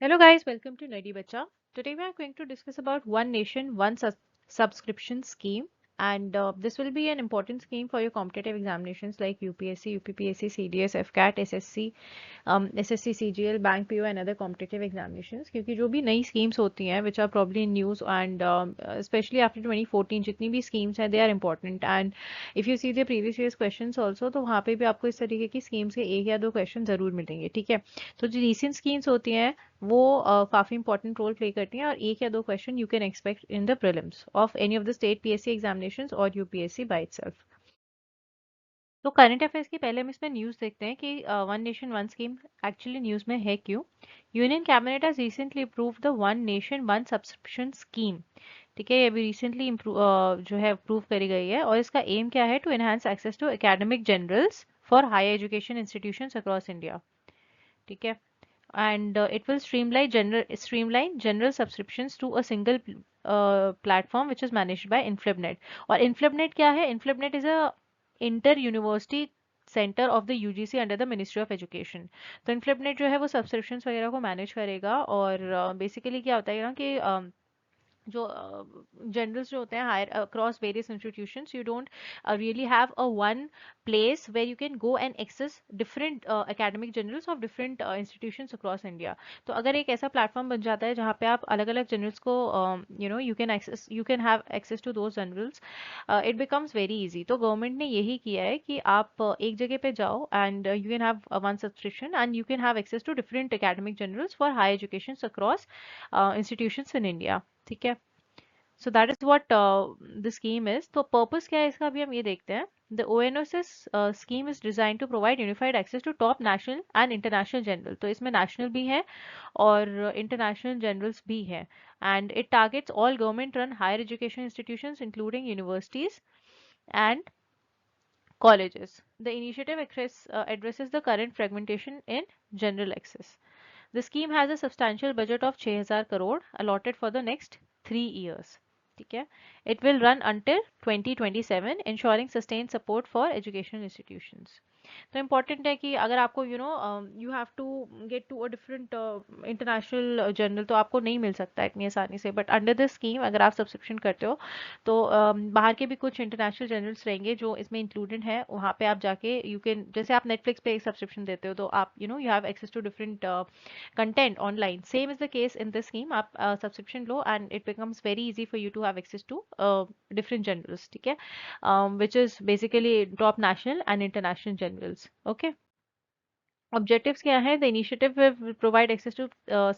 Hello guys, welcome to Nerdy Bacha. Today we are going to discuss about One Nation, One Subscription Scheme, and this will be an important scheme for your competitive examinations like UPSC, UPPSC, CDS, FCAT, SSC, SSC, CGL, Bank PO and other competitive examinations. क्योंकि जो भी नई schemes होती हैं which are probably in news and especially after 2014 जितनी भी schemes हैं they are important and if you see the previous year's questions also तो वहाँ पे भी आपको इस तरीके की schemes के एक या दो question ज़रूर मिलेंगे, ठीक है। तो जो recent schemes होती हैं वो काफ़ी इंपॉर्टेंट रोल प्ले करती हैं और एक या दो question you can expect in the prelims of any of the state PSC examinations और यूपीएससी बाय इटसेल्फ। तो करंट अफेयर्स की पहले हम इसमें न्यूज़ देखते हैं कि one nation one scheme actually news में है क्यों। Union cabinet has recently approve the one nation one subscription scheme, ठीक है। ये अभी रिसेंटली जो है अप्रूव करी गई है और इसका एम क्या है, to enhance access to academic journals for higher education institutions across India, ठीक है। And it will streamline general subscriptions to a single platform which is managed by InflibNet. और InflibNet क्या है? InflibNet is a inter university centre of the UGC under the ministry of education. तो इनफ्लिबनेट जो है वो subscriptions वगैरह को manage करेगा और बेसिकली क्या होता है ना कि जो जनरल्स जो होते हैं higher across various institutions, you don't really have a one place where you can go and access different academic journals of different institutions across India. तो अगर एक ऐसा प्लेटफॉर्म बन जाता है जहाँ पे आप अलग अलग जनरल्स को you can have access to those journals, it becomes very easy. तो गवर्नमेंट ने यही किया है कि आप एक जगह पे जाओ and you can have one subscription and you can have access to different academic journals for higher education across institutions in India, ठीक है। So that is what the scheme is. तो पर्पस क्या है इसका अभी हम ये देखते हैं। The ONOSS scheme is design to provide unified access to top national and international journal. तो इसमें नेशनल भी है और इंटरनेशनल जनरल्स भी हैं and it targets all government run higher education institutions including universities and colleges. The initiative addresses the current fragmentation in general access. The scheme has a substantial budget of 6000 crore allotted for the next 3 years. ठीक है. It will run until 2027, ensuring sustained support for educational institutions. तो important है कि अगर आपको you have to get to a different international journal तो आपको नहीं मिल सकता इतनी आसानी से, बट अंडर दिस स्कीम अगर आप सब्सक्रिप्शन करते हो तो बाहर के भी कुछ इंटरनेशनल जर्नल्स रहेंगे जो इसमें इंक्लूडेड है। वहाँ पे आप जाके यू कैन, जैसे आप नेटफ्लिक्स पे एक सब्सक्रिप्शन देते हो तो आप you have access to different content online. Same is the case in this scheme. आप सब्सक्रिप्शन लो and it becomes very easy for you to have access to different journals, ठीक है, which is basically top national and international generals. Okay. Objectives क्या है? The initiative will provide access to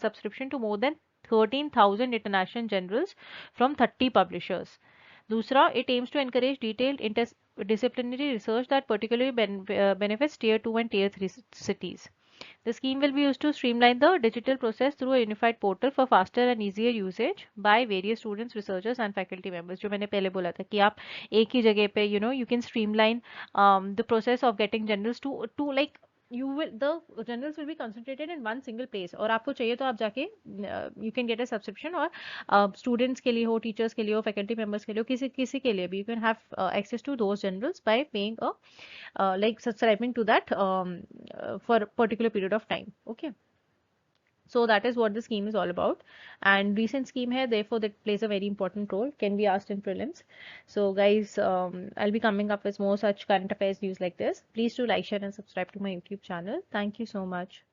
subscription to more than 13,000 international journals from 30 publishers. दूसरा, it aims to encourage detailed interdisciplinary research that particularly benefits tier 2 and tier 3 cities. The scheme will be used to streamline the digital process through a unified portal for faster and easier usage by various students, researchers and faculty members. जो मैंने पहले बोला था कि आप एक ही जगह पे you can streamline the process of getting journals to like you will the journals will be concentrated in one single place और आपको चाहिए तो आप जाके you can get a subscription और students के लिए हो, teachers के लिए हो, faculty members के लिए हो, किसी किसी के लिए भी you can have access to those journals by paying a like subscribing to that for a particular period of time. Okay. So that is what the scheme is all about, and recent scheme here, therefore that plays a very important role, can be asked in prelims. So guys, I'll be coming up with more such current affairs news like this. Please do like, share and subscribe to my YouTube channel. Thank you so much.